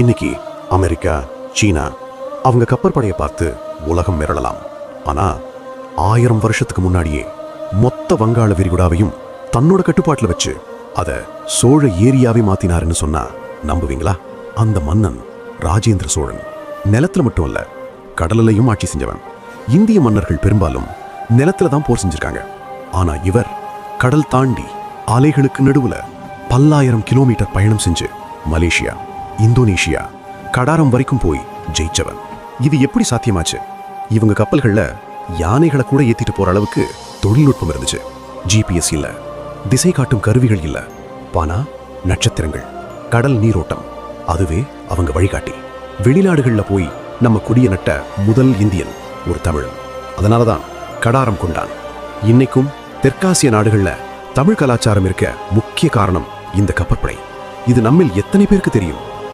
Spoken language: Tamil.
இன்னைக்கு அமெரிக்கா, சீனா அவங்க கப்பற்படையை பார்த்து உலகம் மிரளலாம். ஆனா 1000 வருஷத்துக்கு முன்னாடியே மொத்த வங்காள விரிகுடாவையும் தன்னோட கட்டுப்பாட்டுல வச்சு அத சோழ ஏரியாவை மாத்தினாருன்னு சொன்னா நம்புவீங்களா? அந்த மன்னன் ராஜேந்திர சோழன் நிலத்துல மட்டும் இல்ல, கடலிலையும் ஆட்சி செஞ்சவன். இந்திய மன்னர்கள் பெரும்பாலும் நிலத்துல தான் போர் செஞ்சிருக்காங்க. ஆனா இவர் கடல் தாண்டி அலைகளுக்கு நடுவுல பல்லாயிரம் கிலோமீட்டர் பயணம் செஞ்சு மலேசியா, இந்தோனேஷியா, கடாரம் வரைக்கும் போய் ஜெயிச்சவன். இது எப்படி சாத்தியமாச்சு? இவங்க கப்பல்கள்ல யானைகளை கூட ஏத்திட்டு போற அளவுக்கு தொழில்நுட்பம் இருந்துச்சு. GPS இல்ல, திசை காட்டும் கருவிகள் இல்ல, பானா, நட்சத்திரங்கள், கடல் நீரோட்டம், அதுவே அவங்க வழிகாட்டி. வெளிநாடுகள்ல போய் நம்ம குடிய நட்ட முதல் இந்தியன் ஒரு தமிழன். அதனாலதான் கடாரம் கொண்டான். இன்னைக்கும் தெற்காசிய நாடுகள்ல தமிழ் கலாச்சாரம் இருக்க முக்கிய காரணம் இந்த கப்பற்படை. இது நம்மில் எத்தனை பேருக்கு தெரியும்?